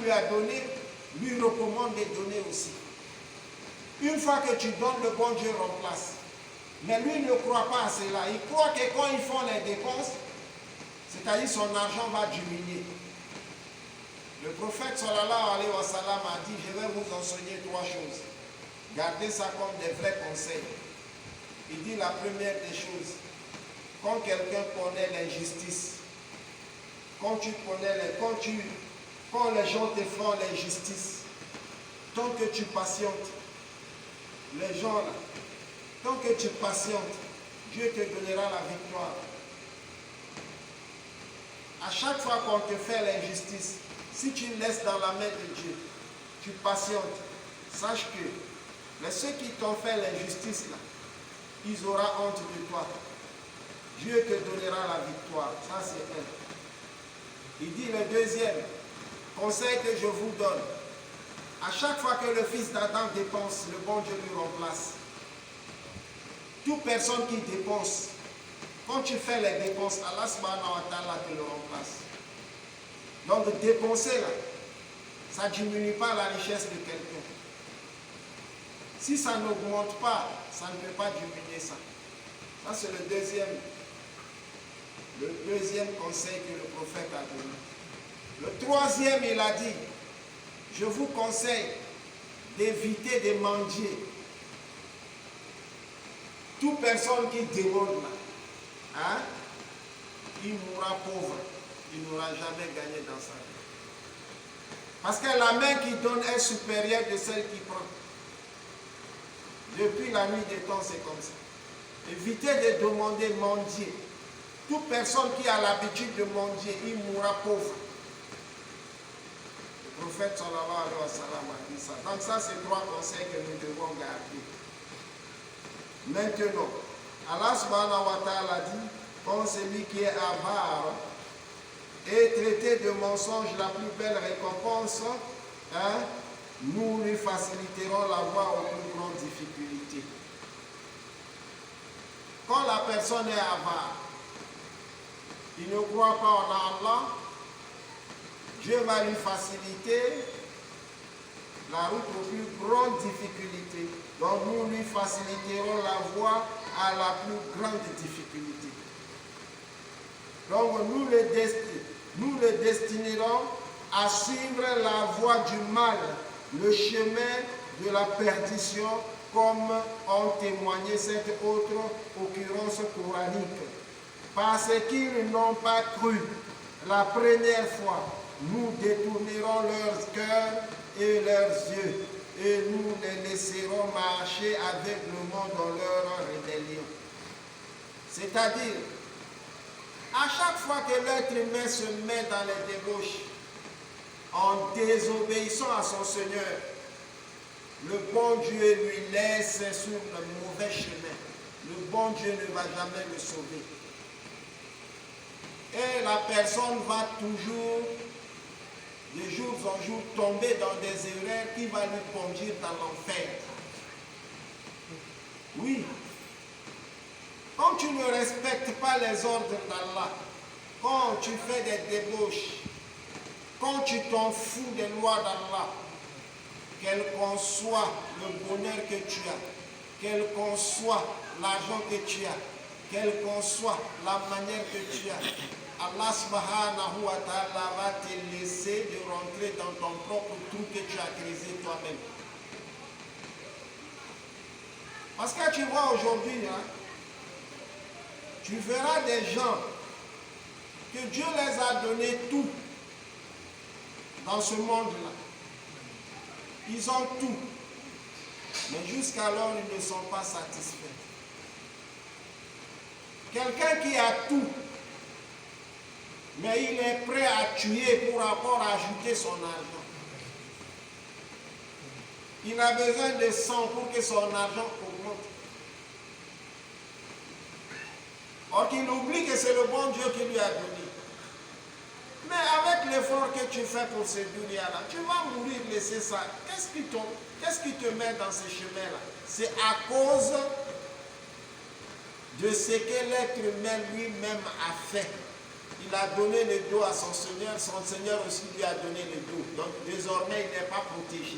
lui a donné, lui recommande de donner aussi. Une fois que tu donnes, le bon Dieu remplace. Mais lui ne croit pas à cela. Il croit que quand ils font les dépenses, c'est-à-dire son argent va diminuer. Le prophète sallallahu alayhi wa sallam a dit, je vais vous enseigner 3 choses. Gardez ça comme des vrais conseils. Il dit la première des choses, quand quelqu'un connaît l'injustice, quand les gens te font l'injustice, tant que tu patientes, les gens là, tant que tu patientes, Dieu te donnera la victoire. À chaque fois qu'on te fait l'injustice, si tu laisses dans la main de Dieu, tu patientes, sache que ceux qui t'ont fait l'injustice là, ils auront honte de toi. Dieu te donnera la victoire. Ça c'est un. Il dit le deuxième conseil que je vous donne. À chaque fois que le fils d'Adam dépense, le bon Dieu lui remplace. Toute personne qui dépense, quand tu fais les dépenses, Allah subhanahu wa ta'ala te le remplace. Donc dépenser là, ça ne diminue pas la richesse de quelqu'un. Si ça n'augmente pas, ça ne peut pas diminuer ça. Ça c'est le deuxième conseil que le prophète a donné. Le troisième, il a dit, je vous conseille d'éviter de mendier. Toute personne qui demande là, hein, il mourra pauvre. Il n'aura jamais gagné dans sa vie. Parce que la main qui donne est supérieure de celle qui prend. Depuis la nuit des temps, c'est comme ça. Évitez de demander mendier. Toute personne qui a l'habitude de mendier, il mourra pauvre. Le prophète sallallahu alayhi wa sallam a dit ça. Donc ça, c'est 3 conseils que nous devons garder. Maintenant, Allah subhanahu wa ta'ala dit, quand celui qui est avare est traité de mensonge, la plus belle récompense, hein, nous lui faciliterons la voie aux plus grandes difficultés. Quand la personne est avare, il ne croit pas en Allah, Dieu va lui faciliter la route aux plus grandes difficultés. Donc nous lui faciliterons la voie à la plus grande difficulté. Donc nous le destinerons à suivre la voie du mal, le chemin de la perdition, comme ont témoigné cette autre occurrence coranique. Parce qu'ils n'ont pas cru la première fois, nous détournerons leurs cœurs et leurs yeux, et nous les laisserons marcher aveuglément dans leur rébellion. C'est-à-dire, à chaque fois que l'être humain se met dans les débauches, en désobéissant à son Seigneur, le bon Dieu lui laisse sur le mauvais chemin. Le bon Dieu ne va jamais le sauver. Et la personne va toujours, de jour en jour, tomber dans des erreurs qui vont lui conduire dans l'enfer. Oui. Quand tu ne respectes pas les ordres d'Allah, quand tu fais des débauches, quand tu t'en fous des lois d'Allah, quel qu'en soit le bonheur que tu as, quel qu'en soit l'argent que tu as, quelle qu'en soit la manière que tu as, Allah subhanahu wa ta'ala va te laisser de rentrer dans ton propre trou que tu as creusé toi-même. Parce que tu vois aujourd'hui, hein, tu verras des gens que Dieu les a donné tout dans ce monde-là. Ils ont tout. Mais jusqu'alors, ils ne sont pas satisfaits. Quelqu'un qui a tout, mais il est prêt à tuer pour encore ajouter son argent. Il a besoin de sang pour que son argent augmente. Or qu'il oublie que c'est le bon Dieu qui lui a donné. Mais avec l'effort que tu fais pour ce dunya-là, tu vas mourir, laisser ça. Qu'est-ce qui te met dans ce chemin-là? C'est à cause de ce que l'être humain lui-même a fait. Il a donné le dos à son Seigneur aussi lui a donné le dos. Donc désormais, il n'est pas protégé.